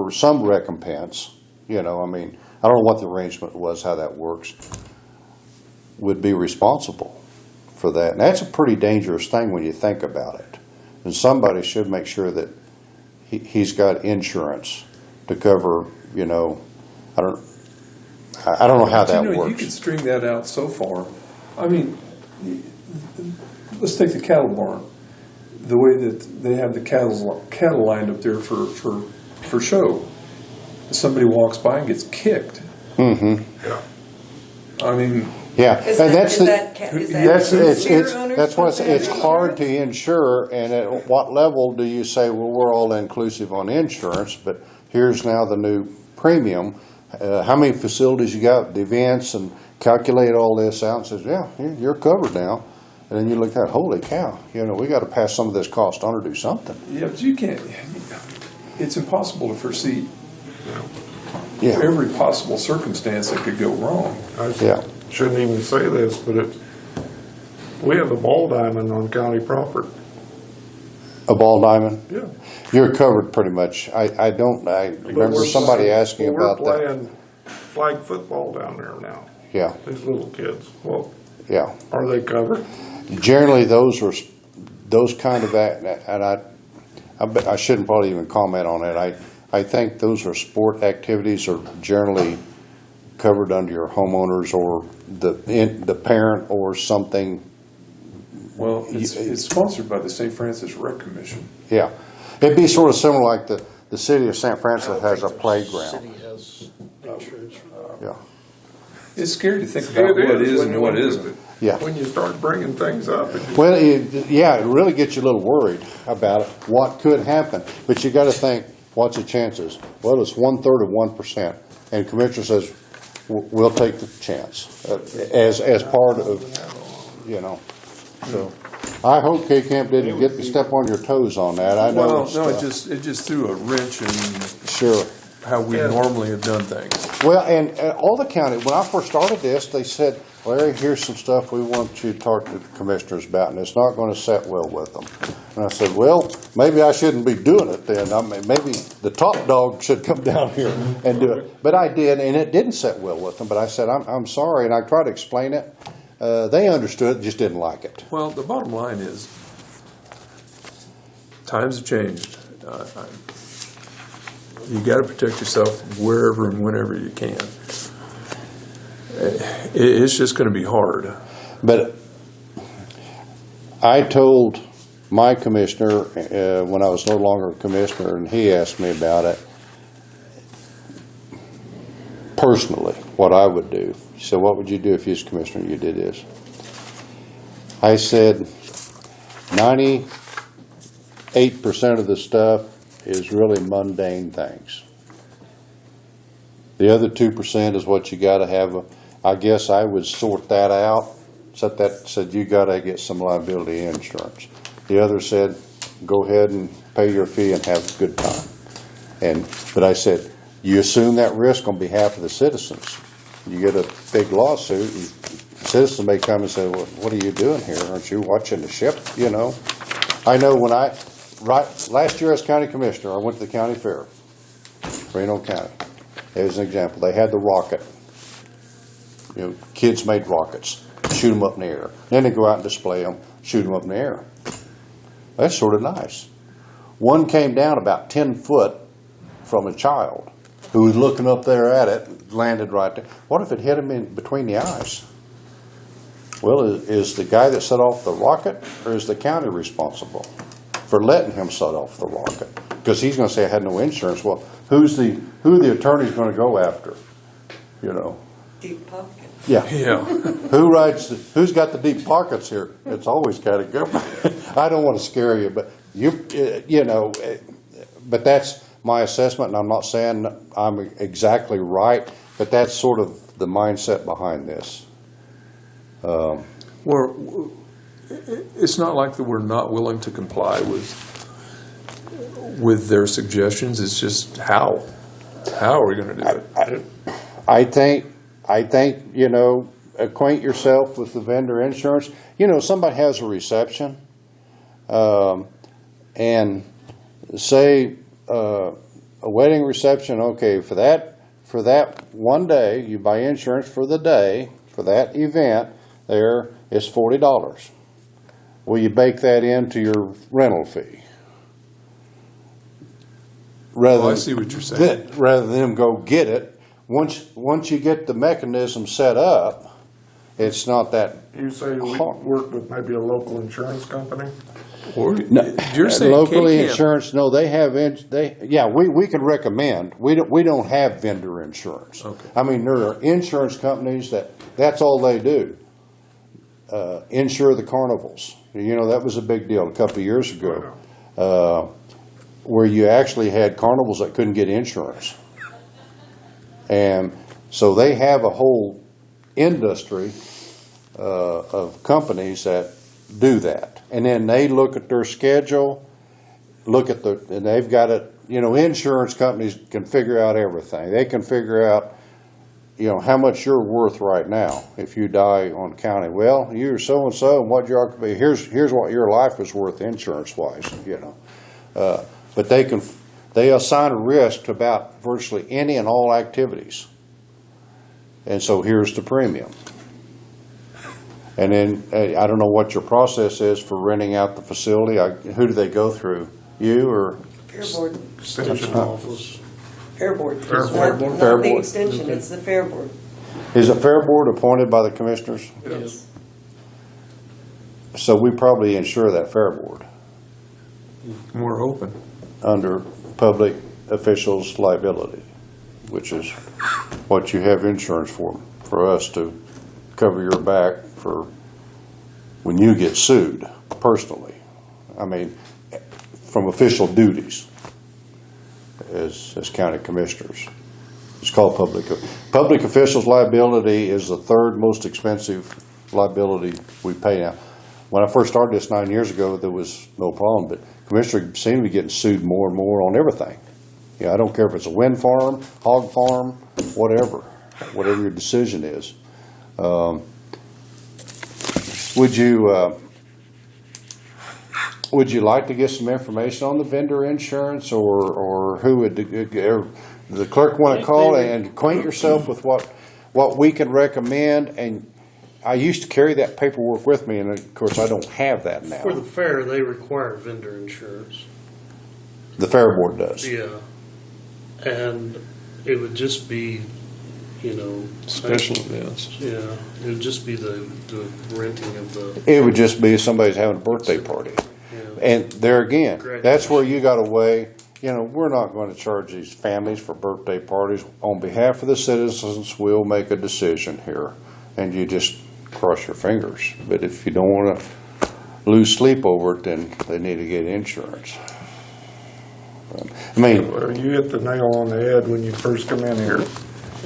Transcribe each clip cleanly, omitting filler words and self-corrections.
for some recompense, you know, I mean, I don't know what the arrangement was, how that works, would be responsible for that. And that's a pretty dangerous thing when you think about it. And somebody should make sure that he's got insurance to cover, you know, I don't know how that works. You could string that out so far. I mean, let's take the cattle barn. The way that they have the cattle lined up there for show. Somebody walks by and gets kicked. Mm-hmm. Yeah. I mean. Yeah, and that's why it's hard to insure. And at what level do you say, well, we're all inclusive on insurance, but here's now the new premium. How many facilities you got, the events, and calculate all this out and says, yeah, you're covered now. And then you look at, holy cow, you know, we got to pass some of this cost on or do something. Yeah, but you can't. It's impossible to foresee Yeah. every possible circumstance that could go wrong. Yeah. Shouldn't even say this, but we have a ball diamond on county property. A ball diamond? Yeah. You're covered pretty much. I remember somebody asking about that. We're playing flag football down there now. Yeah. These little kids. Well, yeah. Are they covered? Generally, those kind of, and I shouldn't probably even comment on it. I think those are sport activities are generally covered under your homeowners or the parent or something. Well, it's sponsored by the St. Francis Rec Commission. Yeah. It'd be sort of similar like the city of St. Francis has a playground. City has insurance. Yeah. It's scary to think about what is and what isn't. Yeah. When you start bringing things up. Well, it really gets you a little worried about it, what could happen. But you got to think, what's the chances? Well, it's 1/3 of 1%. And the commissioner says, we'll take the chance as part of, you know. So I hope K-Camp didn't get to step on your toes on that. I know. Well, no, it just threw a wrench in Sure. how we normally have done things. Well, and all the county, when I first started this, they said, Larry, here's some stuff we want you to talk to the commissioners about, and it's not going to set well with them. And I said, well, maybe I shouldn't be doing it then. I mean, maybe the top dog should come down here and do it. But I did, and it didn't set well with them. But I said, I'm sorry, and I tried to explain it. They understood, just didn't like it. Well, the bottom line is, times have changed. You got to protect yourself wherever and whenever you can. It's just going to be hard. But I told my commissioner when I was no longer a commissioner, and he asked me about it personally, what I would do. He said, what would you do if you was commissioner and you did this? I said, 98% of the stuff is really mundane things. The other 2% is what you got to have. I guess I would sort that out. Said you got to get some liability insurance. The other said, go ahead and pay your fee and have a good time. But I said, you assume that risk on behalf of the citizens. You get a big lawsuit, and citizens may come and say, well, what are you doing here? Aren't you watching the ship? You know. I know when last year as county commissioner, I went to the county fair, Reno County. There's an example. They had the rocket. You know, kids made rockets, shoot them up in the air. Then they go out and display them, shoot them up in the air. That's sort of nice. One came down about 10 foot from a child who was looking up there at it, landed right there. What if it hit him in between the eyes? Well, is the guy that set off the rocket, or is the county responsible for letting him set off the rocket? Because he's going to say I had no insurance. Well, who the attorney's going to go after? You know. Deep pocket. Yeah. Yeah. Who's got the deep pockets here? It's always got to go. I don't want to scare you, but you know, but that's my assessment, and I'm not saying I'm exactly right, but that's sort of the mindset behind this. It's not like that we're not willing to comply with their suggestions. It's just how are we going to do it? I think, you know, acquaint yourself with the vendor insurance. You know, somebody has a reception, and say a a wedding reception, okay, for that one day, you buy insurance for the day, for that event, there is $40. Will you bake that into your rental fee? Oh, I see what you're saying. Rather than them go get it, once you get the mechanism set up, it's not that You say we work with maybe a local insurance company? Or, you're saying locally K-Camp. insurance. No, they have. We can recommend. We don't have vendor insurance. Okay. I mean, there are insurance companies that's all they do. Insure the carnivals. You know, that was a big deal a couple of years ago, where you actually had carnivals that couldn't get insurance, and so they have a whole industry of companies that do that. And then they look at their schedule, and they've got it, you know, insurance companies can figure out everything. They can figure out, you know, how much you're worth right now if you die on county. Well, you're so-and-so, and what you ought to be, here's what your life is worth insurance-wise, you know. But they assign a risk to about virtually any and all activities. And so here's the premium. And then, I don't know what your process is for renting out the facility. Who do they go through? You or? Fair board. Extension office. Fair board. Fair Not- board. Fair Not the board. extension, it's the fair board. Is a fair board appointed by the commissioners? Yes. So we probably insure that fair board We're hoping. under public officials liability, which is what you have insurance for us to cover your back for when you get sued personally. I mean, from official duties as county commissioners. It's called public officials liability is the third most expensive liability we pay now. When I first started this 9 years ago, there was no problem, but commissioners seem to be getting sued more and more on everything. You know, I don't care if it's a wind farm, hog farm, whatever your decision is. Would you like to get some information on the vendor insurance, or who would the clerk want to call and acquaint yourself with what we can recommend? And I used to carry that paperwork with me, and of course I don't have that now. For the fair, they require vendor insurance. The fair board does. Yeah. And it would just be, you know. Special events. Yeah, it would just be the renting of the, It would just be if somebody's having a birthday party. yeah. And there again, that's where you got to weigh, you know, we're not going to charge these families for birthday parties. On behalf of the citizens, we'll make a decision here, and you just cross your fingers. But if you don't want to lose sleep over it, then they need to get insurance. I mean, Well, you hit the nail on the head when you first come in here.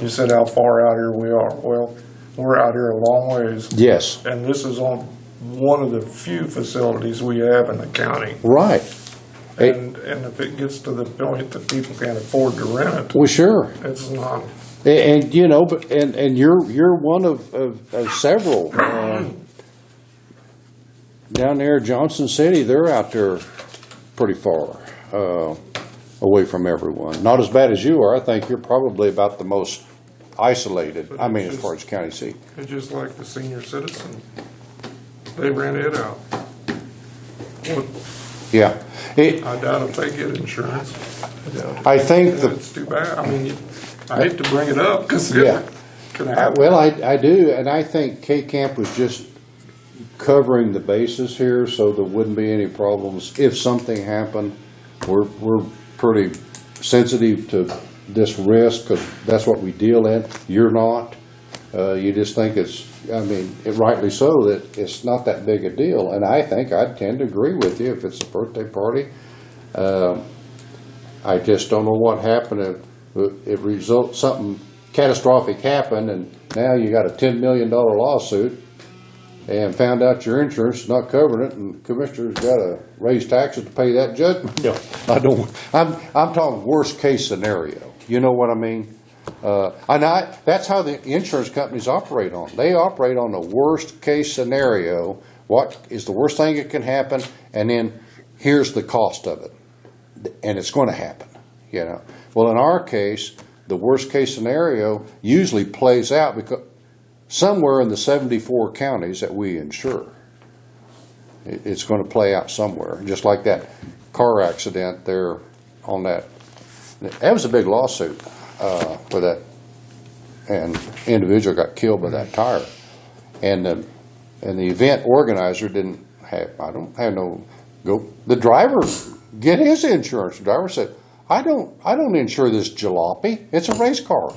You said how far out here we are. Well, we're out here a long ways, yes, and this is on one of the few facilities we have in the county. right. And if it gets to the point that people can't afford to rent it, Well, sure. it's not. And you know, but and you're one of several down there, Johnson City. They're out there pretty far away from everyone. Not as bad as you are. I think you're probably about the most isolated. I mean, as far as county seat. It's just like the senior citizen. They rent it out. Well, Yeah, I doubt if they get insurance. I think the It's too bad. I mean, I hate to bring it up because Yeah. it can happen. well, I do, and I think K-Camp was just covering the bases here, so there wouldn't be any problems if something happened. We're pretty sensitive to this risk because that's what we deal in. You're not. You just think it's, I mean, rightly so, that it's not that big a deal. And I think I'd tend to agree with you if it's a birthday party. I just don't know what happened. If something catastrophic happened, and now you got a $10 million lawsuit, and found out your insurance is not covering it, and the commissioner's got to raise taxes to pay that judgment. No, I don't. I'm talking worst case scenario. You know what I mean? That's how the insurance companies operate on. They operate on the worst case scenario. What is the worst thing that can happen? And then here's the cost of it, and it's going to happen. You know, Well, in our case, the worst case scenario usually plays out because somewhere in the 74 counties that we insure, it's going to play out somewhere, just like that car accident there on that. That was a big lawsuit for that, and individual got killed by that tire, and the event organizer didn't have. I don't have no go. The driver get his insurance. The driver said, I don't insure this jalopy. It's a race car.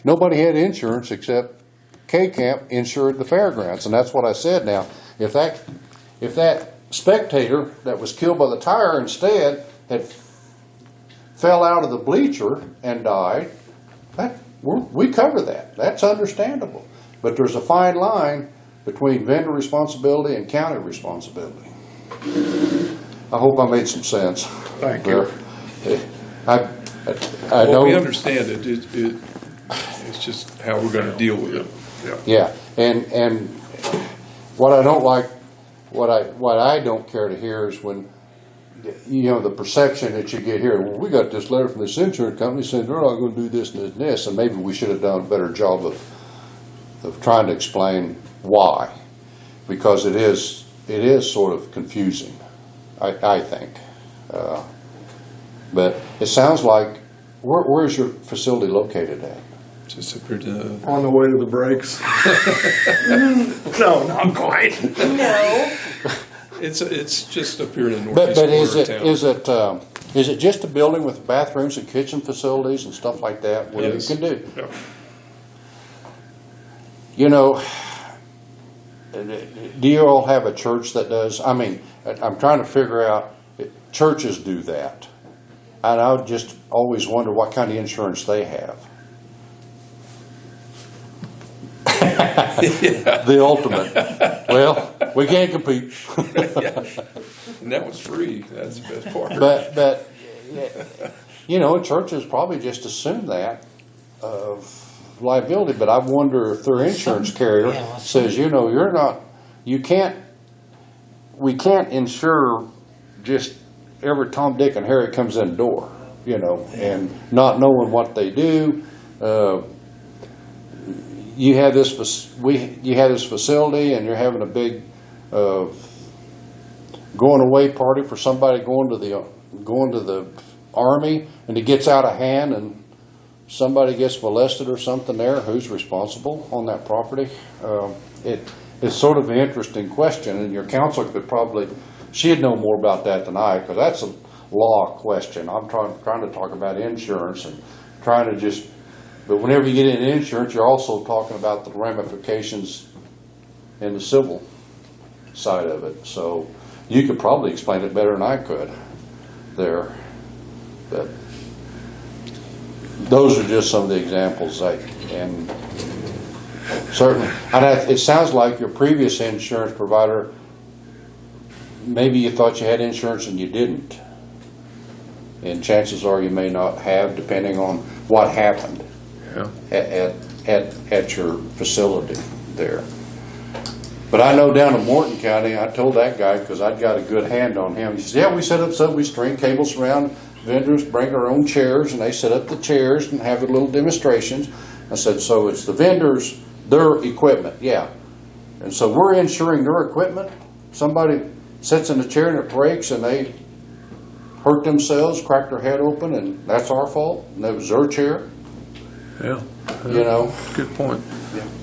Nobody had insurance except K-Camp insured the fairgrounds, and that's what I said. Now, if that spectator that was killed by the tire instead had fell out of the bleacher and died, we cover that. That's understandable. But there's a fine line between vendor responsibility and county responsibility. I hope I made some sense. Thank you. I Well, know. we understand it. It's just how we're going to deal with it. Yeah, and what I don't like, what I don't care to hear is when, the perception that you get here. Well, we got this letter from this insurance company saying they're not going to do this and this and this, and maybe we should have done a better job of trying to explain why, because it is sort of confusing, I think. But it sounds like, where's your facility located at? Just up here to On the way to the breaks. No, not quite. No, it's just up here in the But northeast corner of town. is it just a building with bathrooms and kitchen facilities and stuff like that? What Yes. you can do? Yeah. Do you all have a church that does? I mean, I'm trying to figure out. Churches do that, and I would just always wonder what kind of insurance they have. The ultimate. Well, we can't compete. And that was free. That's the best part. But churches probably just assume that of liability. But I wonder if their insurance carrier says, we can't insure just every Tom, Dick, and Harry comes in the door, and not knowing what they do. You have this facility, and you're having a big going away party for somebody going to the army, and it gets out of hand, and somebody gets molested or something there. Who's responsible on that property? It's sort of an interesting question, and your counsel could probably, she'd know more about that than I, because that's a law question. I'm trying to talk about insurance and trying to just. But whenever you get into insurance, you're also talking about the ramifications in the civil side of it. So you could probably explain it better than I could there. But those are just some of the examples. And certainly, it sounds like your previous insurance provider, maybe you thought you had insurance and you didn't. And chances are you may not have, depending on what happened. Yeah. At your facility there. But I know down in Morton County, I told that guy, because I'd got a good hand on him. He says, yeah, we set up so we string cables around, vendors bring our own chairs, and they set up the chairs and have the little demonstrations. I said, so it's the vendors, their equipment, yeah. And so we're insuring their equipment. Somebody sits in a chair and it breaks and they hurt themselves, crack their head open, and that's our fault, and it was their chair. Yeah. Good point.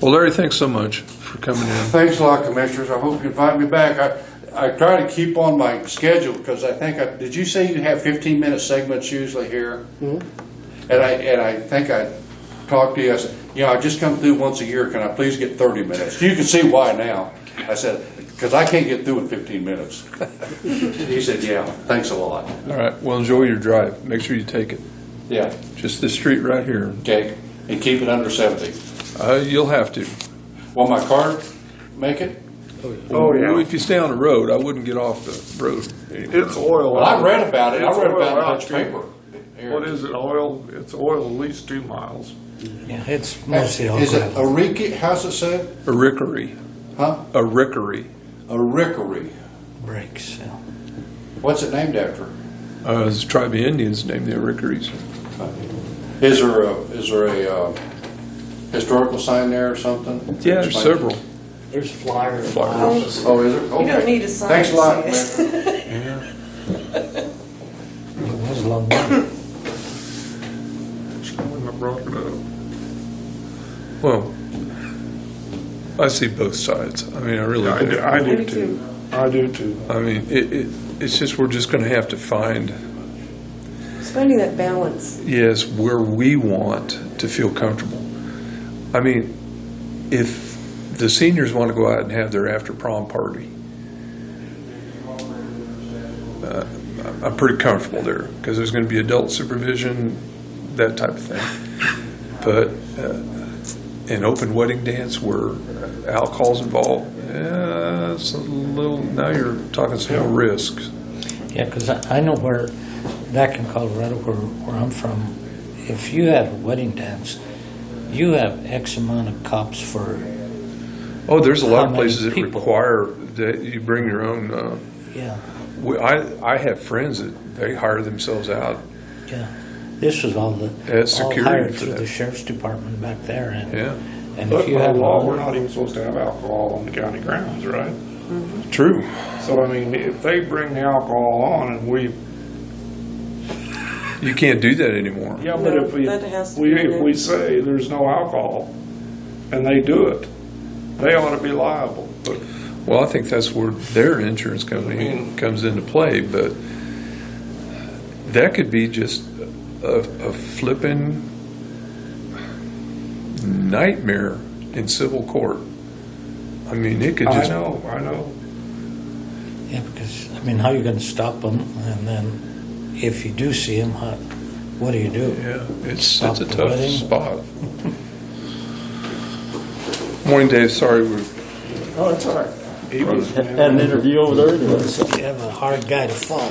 Well, Larry, thanks so much for coming in. Thanks a lot, Commissioners. I hope you invite me back. I try to keep on my schedule because I think did you say you have 15-minute segments usually here? Mm-hmm. And I think I talked to you. I said, I just come through once a year. Can I please get 30 minutes? You can see why now. I said, because I can't get through in 15 minutes. He said, yeah, thanks a lot. All right. Well, enjoy your drive. Make sure you take it. Yeah. Just this street right here. Okay. And keep it under 70. You'll have to. Will my car make it? Oh, yeah. Well, if you stay on the road, I wouldn't get off the road anymore. It's oil. Well, I read about it. I It's read oil about out much to- paper. What is it, oil? It's oil at least 2 miles. Yeah, it's mostly all Is it gravel. a Riki? How's it said? A rickery. Huh? A rickery. A rickery. Bricks. Yeah. What's it named after? It's a tribe of Indians named the Rickeries. Is there a historical sign there or something? Yeah, there's several. There's flyers. Flyers. Oh, is there? You don't Okay. need a sign. Thanks a lot, to see it. Yeah. It was a long way. I brought it up. Well, I see both sides. I mean, I really do. I I do do too. too. I do too. I mean, it's just, we're just gonna have to find, It's finding that balance. yes, where we want to feel comfortable. I mean, if the seniors want to go out and have their after prom party, I'm pretty comfortable there, because there's going to be adult supervision, that type of thing. But an open wedding dance where alcohol's involved, it's a little, now you're talking some real risks. Yeah, because I know where, back in Colorado, where I'm from, if you have a wedding dance, you have X amount of cops for, Oh, there's a lot How of many places that people? require that you bring your own. yeah, I have friends that they hire themselves out. yeah. This was all As all security hired for through that. the sheriff's department back there, and Yeah, and But if you by have law, a- we're not even supposed to have alcohol on the county grounds, right? true. So, I mean, if they bring the alcohol on and we, You can't do that anymore. yeah, but No, if we, that has to we, be if in. we say there's no alcohol and they do it, they ought to be liable. But Well, I think that's where their insurance company comes into play, but that could be just a flippin' nightmare in civil court. I mean, it could I just. know. yeah, because I mean, how are you going to stop them? And then if you do see them, what do you do? Yeah, it's Stop a the tough wedding. spot. Morning, Dave. Sorry, we're. Oh, that's all right. He was, Had an interview over there anyway, so. You have a hard guy to follow.